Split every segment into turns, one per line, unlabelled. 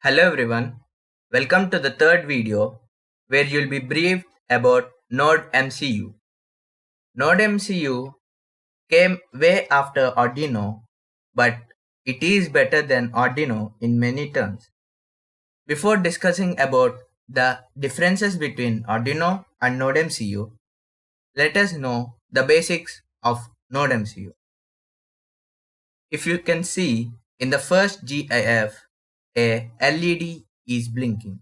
Hello everyone, welcome to the third video where you'll be briefed about NodeMCU. NodeMCU came way after Arduino, but it is better than Arduino in many terms. Before discussing about the differences between Arduino and NodeMCU, let us know the basics of NodeMCU. If you can see in the first GIF, a LED is blinking.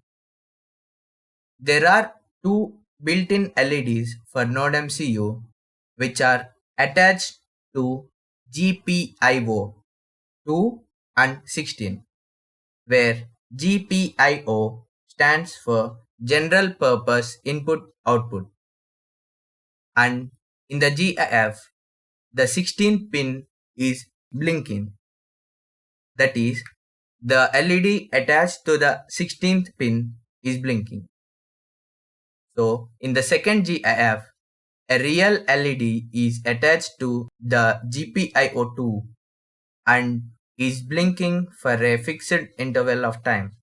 There are two built-in LEDs for NodeMCU which are attached to GPIO 2 and 16, where GPIO stands for General Purpose Input Output, and in the GIF the 16th pin is blinking. That is, the LED attached to the 16th pin is blinking. So in the second GIF, a real LED is attached to the GPIO2 and is blinking for a fixed interval of time.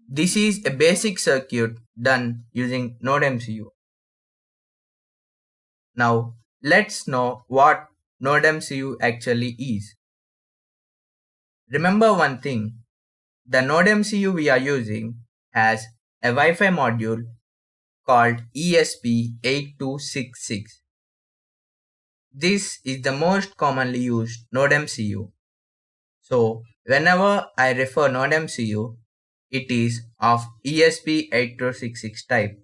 This is a basic circuit done using NodeMCU. Now let's know what NodeMCU actually is. Remember one thing, the NodeMCU we are using has a Wi-Fi module called ESP8266. This is the most commonly used NodeMCU. So whenever I refer NodeMCU, it is of ESP8266 type.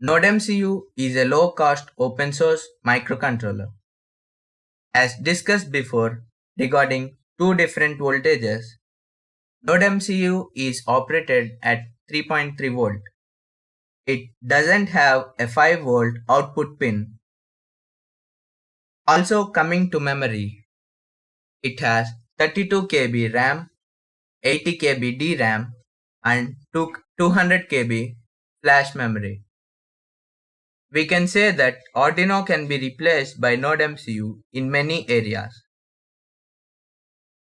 NodeMCU is a low-cost open-source microcontroller. As discussed before regarding two different voltages, NodeMCU is operated at 3.3 volt. It doesn't have a 5 volt output pin. Also coming to memory, it has 32 KB RAM, 80 KB DRAM and 200 KB flash memory. We can say that Arduino can be replaced by NodeMCU in many areas.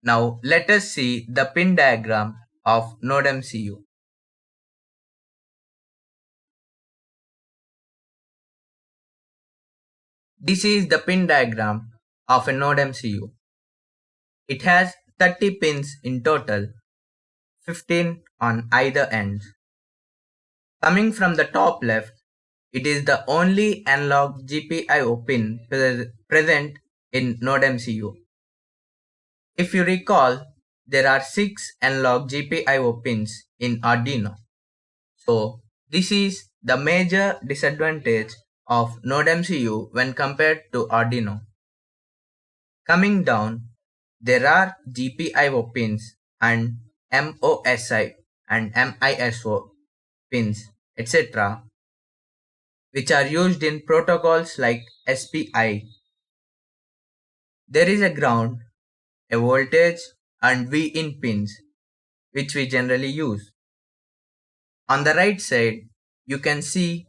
Now let us see the pin diagram of NodeMCU. This is the pin diagram of a NodeMCU. It has 30 pins in total, 15 on either ends. Coming from the top left, it is the only analog GPIO pin present in NodeMCU. If you recall, there are 6 analog GPIO pins in Arduino. So this is the major disadvantage of NodeMCU when compared to Arduino. Coming down, there are GPIO pins and MOSI and MISO pins, etc., which are used in protocols like SPI. There is a ground, a voltage and V-in pins, which we generally use. On the right side, you can see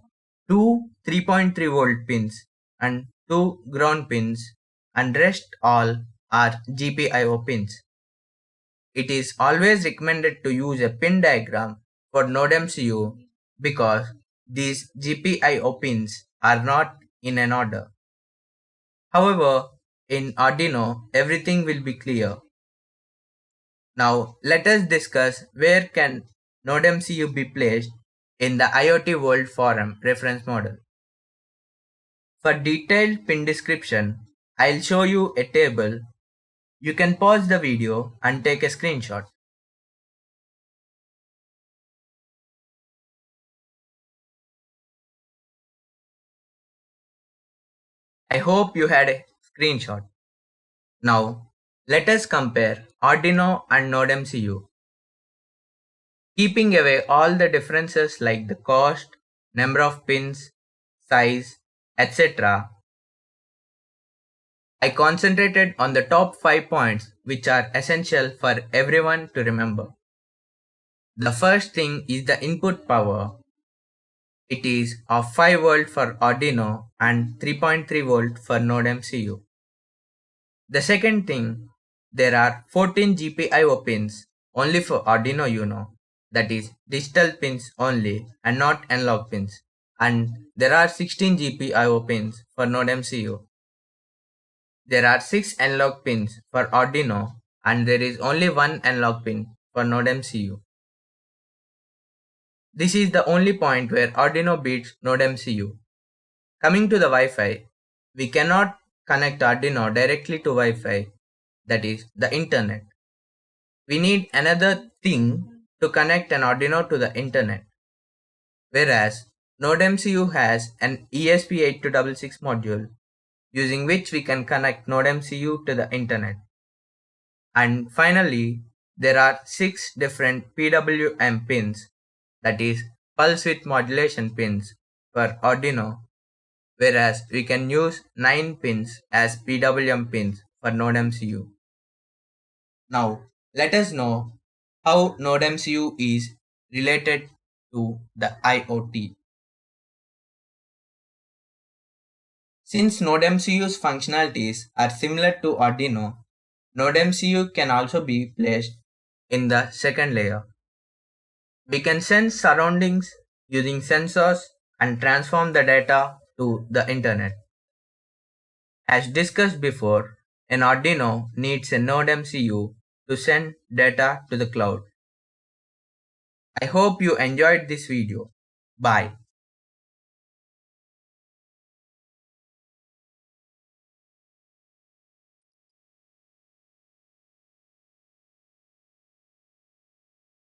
two 3.3 volt pins and two ground pins, and rest all are GPIO pins. It is always recommended to use a pin diagram for NodeMCU because these GPIO pins are not in an order. However, in Arduino, everything will be clear. Now let us discuss where can NodeMCU be placed in the IoT World Forum reference model. For detailed pin description, I'll show you a table. You can pause the video and take a screenshot. I hope you had a screenshot. Now, let us compare Arduino and NodeMCU. Keeping away all the differences like the cost, number of pins, size, etc., I concentrated on the top 5 points which are essential for everyone to remember. The first thing is the input power. It is of 5 volt for Arduino and 3.3 volt for NodeMCU. The second thing There are 14 GPIO pins only for Arduino Uno, that is digital pins only and not analog pins. And there are 16 GPIO pins for NodeMCU. There are 6 analog pins for Arduino and there is only one analog pin for NodeMCU. This is the only point where Arduino beats NodeMCU. Coming to the Wi-Fi, we cannot connect Arduino directly to Wi-Fi, that is the internet. We need another thing to connect an Arduino to the internet. Whereas NodeMCU has an ESP8266 module using which we can connect NodeMCU to the internet. And finally, there are 6 different PWM pins, that is pulse width modulation pins for Arduino, whereas we can use 9 pins as PWM pins for NodeMCU. Now, let us know how NodeMCU is related to the IoT. Since NodeMCU's functionalities are similar to Arduino, NodeMCU can also be placed in the second layer. We can sense surroundings using sensors and transform the data to the internet. As discussed before, an Arduino needs a NodeMCU to send data to the cloud. I hope you enjoyed this video. Bye.